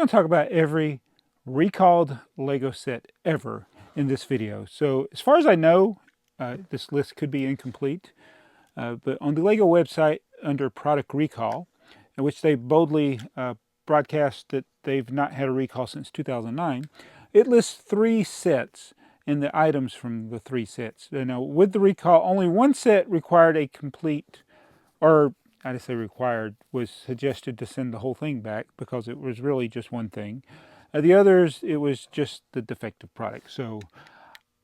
going to talk about every recalled LEGO set ever in this video. So as far as I know, this list could be incomplete, but on the LEGO website under product recall, in which they boldly broadcast that they've not had a recall since 2009, it lists 3 sets and the items from the 3 sets. Now, with the recall, only one set required a complete, or I just say required, was suggested to send the whole thing back because it was really just one thing. The others, it was just the defective product. So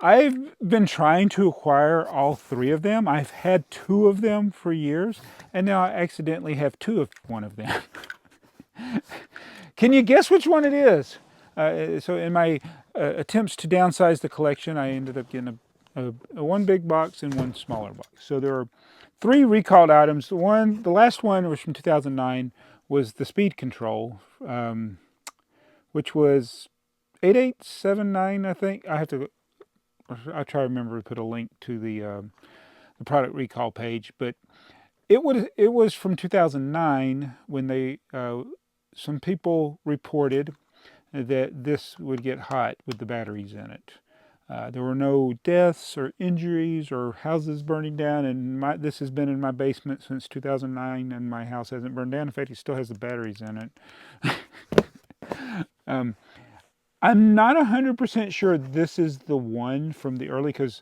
I've been trying to acquire all 3 of them. I've had 2 of them for years, and now I accidentally have 2 of one of them. Can you guess which one it is? So in my attempts to downsize the collection, I ended up getting a one big box and one smaller box. So there are 3 recalled items. The last one was from 2009, was the speed control, which was 8879, I think. I'll try to remember to put a link to the product recall page, but it was from 2009 when some people reported that this would get hot with the batteries in it. There were no deaths or injuries or houses burning down, and this has been in my basement since 2009, and my house hasn't burned down. In fact, it still has the batteries in it. I'm not 100% sure this is the one from the early, because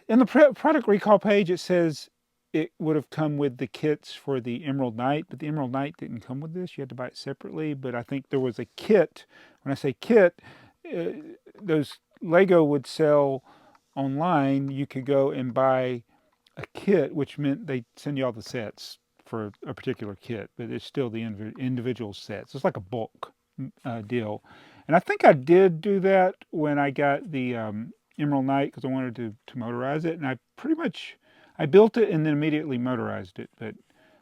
in the product recall page it says it would have come with the kits for the Emerald Knight, but the Emerald Knight didn't come with this. You had to buy it separately, but I think there was a kit. When I say kit, those LEGO would sell online. You could go and buy a kit, which meant they send you all the sets for a particular kit, but it's still the individual sets. It's like a bulk deal. And I think I did do that when I got the Emerald Knight, because I wanted to motorize it, and I built it and then immediately motorized it, but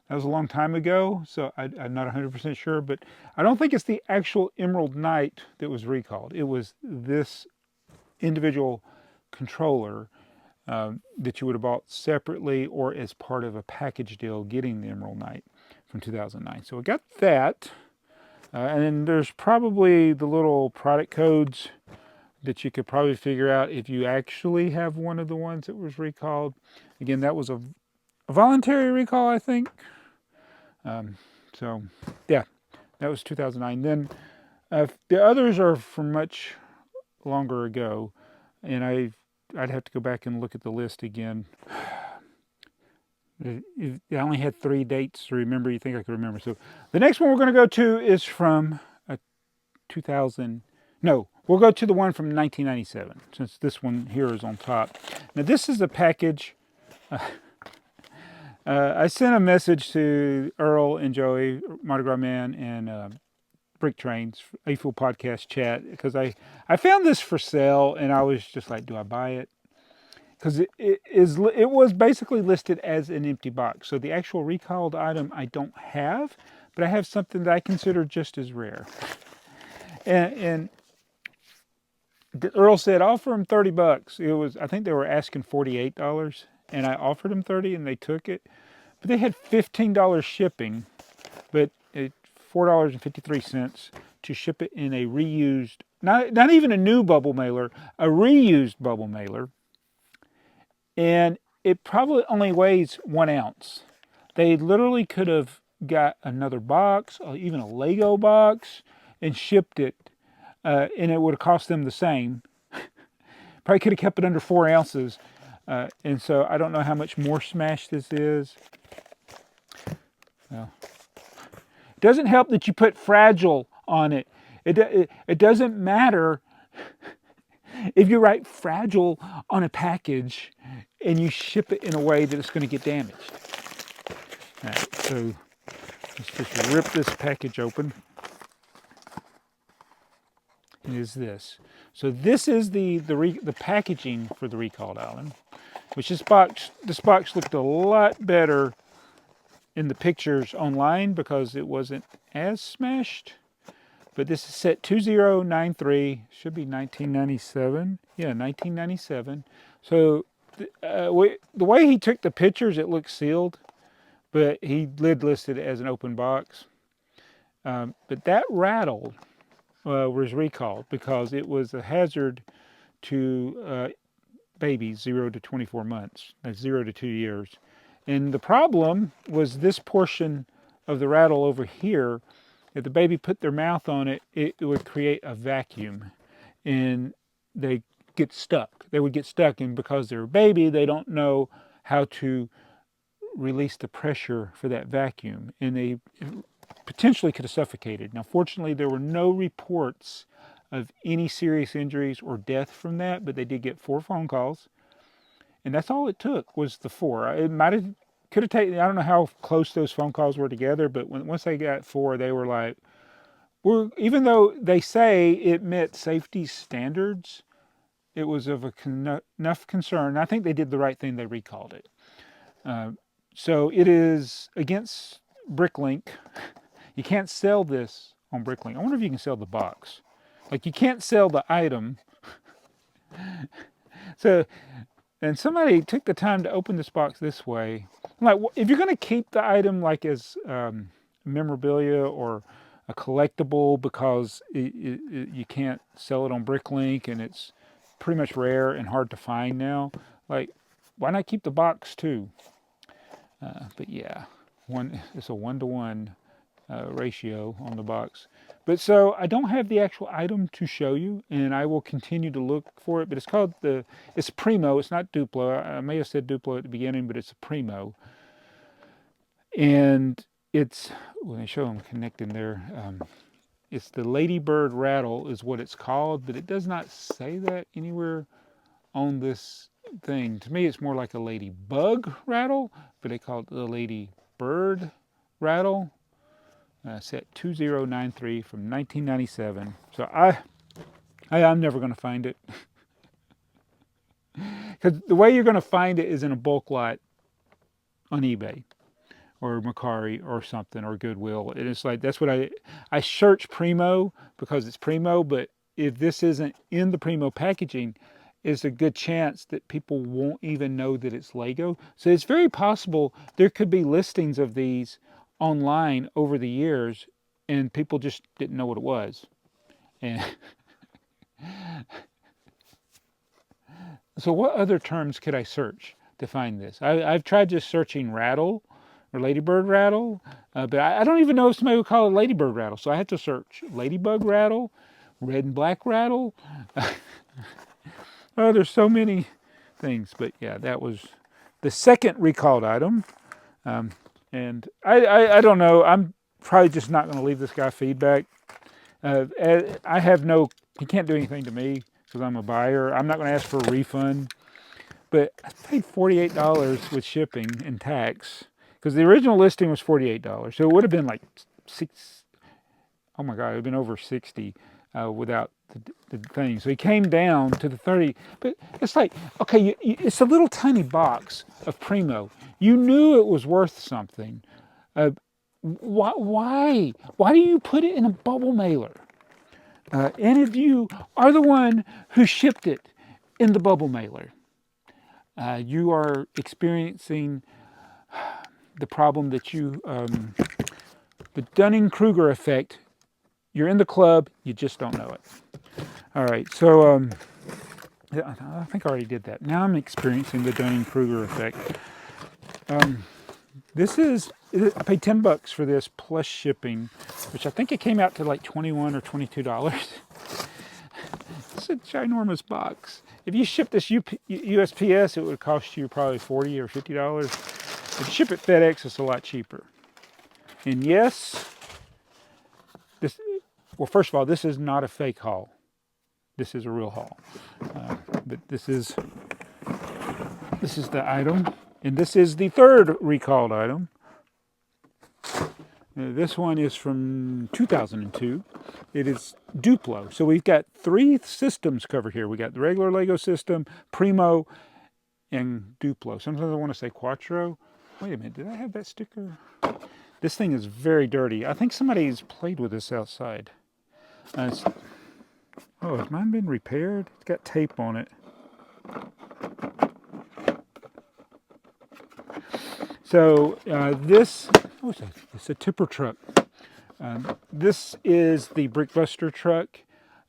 that was a long time ago, so I'm not 100% sure, but I don't think it's the actual Emerald Knight that was recalled. It was this individual controller that you would have bought separately or as part of a package deal getting the Emerald Knight from 2009. So I got that, and then there's probably the little product codes that you could probably figure out if you actually have one of the ones that was recalled. Again, that was a voluntary recall, I think. So yeah, that was 2009. Then the others are from much longer ago, and I'd have to go back and look at the list again. I only had 3 dates to remember. You think I could remember? So the next one we're going to go to is from 2000. No, we'll go to the one from 1997, since this one here is on top. Now this is a package. I sent a message to Earl and Joey, Mardi Gras Man, and Brick Trains, A Full Podcast chat, because I found this for sale, and I was just like, do I buy it? Because it was basically listed as an empty box. So the actual recalled item I don't have, but I have something that I consider just as rare. And Earl said, offer him $30. I think they were asking $48, and I offered them $30, and they took it. But they had $15 shipping, but $4.53 to ship it in a reused, not even a new bubble mailer, a reused bubble mailer. And it probably only weighs 1 ounce. They literally could have got another box, or even a Lego box, and shipped it. And it would have cost them the same. Probably could have kept it under 4 ounces. And so I don't know how much more smash this is. Well, it doesn't help that you put fragile on it. It doesn't matter if you write fragile on a package and you ship it in a way that it's going to get damaged. All right, so let's just rip this package open. It is this. So this is the packaging for the recalled item, which this box looked a lot better in the pictures online because it wasn't as smashed. But this is set 2093, should be 1997. Yeah, 1997. So the way he took the pictures, it looks sealed, but he listed it as an open box. But that rattle was recalled because it was a hazard to babies 0 to 24 months, that's 0 to 2 years. And the problem was this portion of the rattle over here. If the baby put their mouth on it, it would create a vacuum, and they get stuck. They would get stuck, and because they're a baby, they don't know how to release the pressure for that vacuum, and they potentially could have suffocated. Now, fortunately, there were no reports of any serious injuries or death from that, but they did get 4 phone calls, and that's all it took was the 4. It might have could have taken. I don't know how close those phone calls were together, but once they got 4, they were like, even though they say it met safety standards, it was of enough concern. I think they did the right thing. They recalled it. So it is against Bricklink. You can't sell this on Bricklink. I wonder if you can sell the box. Like, you can't sell the item. So, and somebody took the time to open this box this way. Like, if you're going to keep the item like as memorabilia or a collectible because you can't sell it on Bricklink and it's pretty much rare and hard to find now, like, why not keep the box too? But yeah, it's a 1-to-1 ratio on the box. But so I don't have the actual item to show you, and I will continue to look for it. But it's Primo. It's not Duplo. I may have said Duplo at the beginning, but it's a Primo. And it's, when I show them connecting there, it's the Ladybird rattle is what it's called, but it does not say that anywhere on this thing. To me, it's more like a ladybug rattle, but they call it the Ladybird rattle. Set 2093 from 1997. So I'm never going to find it. Because the way you're going to find it is in a bulk lot on eBay or Mercari or something, or Goodwill. And it's like, that's what I search Primo because it's Primo, but if this isn't in the Primo packaging, it's a good chance that people won't even know that it's Lego. So it's very possible there could be listings of these online over the years and people just didn't know what it was. And so what other terms could I search to find this? I've tried just searching rattle or ladybird rattle, but I don't even know if somebody would call it ladybird rattle. So I had to search ladybug rattle, red and black rattle. Oh, there's so many things. But yeah, that was the second recalled item. And I don't know. I'm probably just not going to leave this guy feedback. I have no, he can't do anything to me because I'm a buyer. I'm not going to ask for a refund. But I paid $48 with shipping and tax because the original listing was $48. So it would have been like oh my God, it would have been over 60 without the thing. So he came down to the 30. But it's like, okay, it's a little tiny box of Primo. You knew it was worth something. Why? Why do you put it in a bubble mailer? And if you are the one who shipped it in the bubble mailer, you are experiencing the problem that the Dunning-Kruger effect. You're in the club, you just don't know it. All right, so I think I already did that. Now I'm experiencing the Dunning-Kruger effect. I paid $10 for this plus shipping, which I think it came out to like $21 or $22. It's a ginormous box. If you ship this USPS, it would cost you probably $40 or $50. If you ship it FedEx, it's a lot cheaper. And yes, well, first of all, this is not a fake haul. This is a real haul. But this is the item. And this is the third recalled item. This one is from 2002. It is Duplo. So we've got 3 systems covered here. We got the regular Lego system, Primo, and Duplo. Sometimes I want to say Quattro. Wait a minute, did I have that sticker? This thing is very dirty. I think somebody's played with this outside. Has mine been repaired? It's got tape on it. So it's a tipper truck. This is the Brickbuster truck.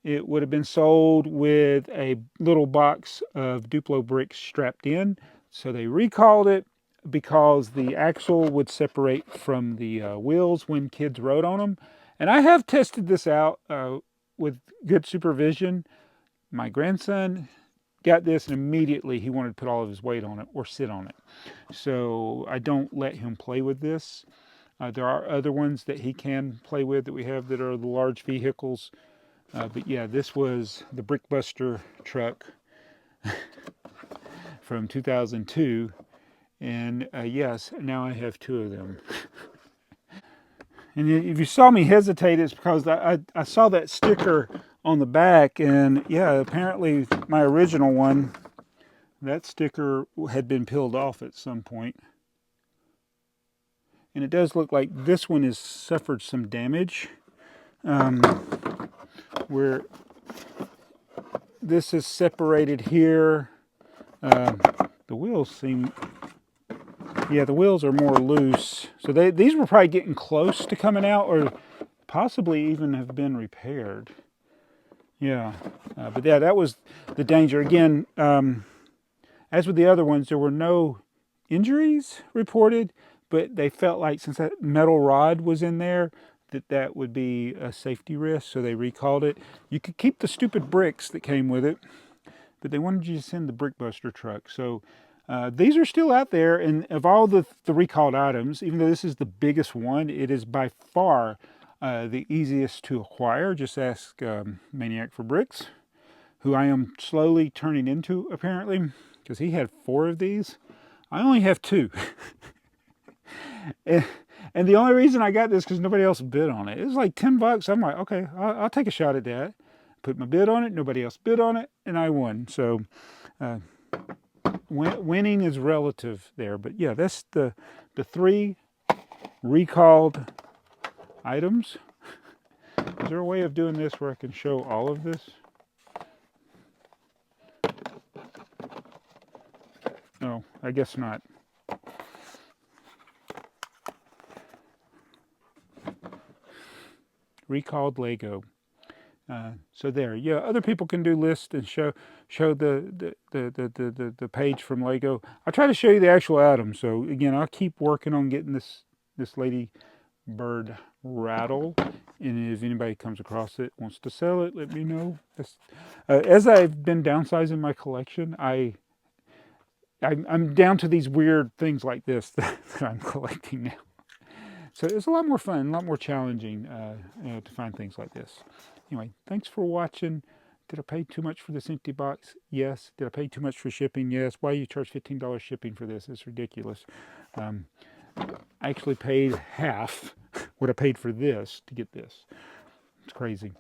It would have been sold with a little box of Duplo bricks strapped in. So they recalled it because the axle would separate from the wheels when kids rode on them. And I have tested this out with good supervision. My grandson got this and immediately he wanted to put all of his weight on it or sit on it. So I don't let him play with this. There are other ones that he can play with that we have that are the large vehicles. But yeah, this was the Brickbuster truck from 2002. And yes, now I have two of them. And if you saw me hesitate, it's because I saw that sticker on the back. And yeah, apparently my original one, that sticker had been peeled off at some point. And it does look like this one has suffered some damage. Where this is separated here. The wheels seem, yeah, the wheels are more loose. So these were probably getting close to coming out or possibly even have been repaired. Yeah, but yeah, that was the danger. Again, as with the other ones, there were no injuries reported, but they felt like since that metal rod was in there, that would be a safety risk, so they recalled it. You could keep the stupid bricks that came with it, but they wanted you to send the Brickbuster truck. So these are still out there, and of all the recalled items, even though this is the biggest one, it is by far the easiest to acquire. Just ask Maniac for Bricks, who I am slowly turning into, apparently, because he had 4 of these. I only have 2. And the only reason I got this because nobody else bid on it. It was like $10. I'm like, okay, I'll take a shot at that. Put my bid on it. Nobody else bid on it, and I won. So winning is relative there. But yeah, that's the 3 recalled items. Is there a way of doing this where I can show all of this? No, I guess not. Recalled Lego. So there, yeah. Other people can do lists and show the page from Lego. I'll try to show you the actual items. So again, I'll keep working on getting this Ladybird rattle. And if anybody comes across it, wants to sell it, let me know. As I've been downsizing my collection, I'm down to these weird things like this that I'm collecting now. So it's a lot more fun, a lot more challenging to find things like this. Anyway, thanks for watching. Did I pay too much for this empty box? Yes. Did I pay too much for shipping? Yes. Why do you charge $15 shipping for this? It's ridiculous. I actually paid half what I paid for this to get this. It's crazy.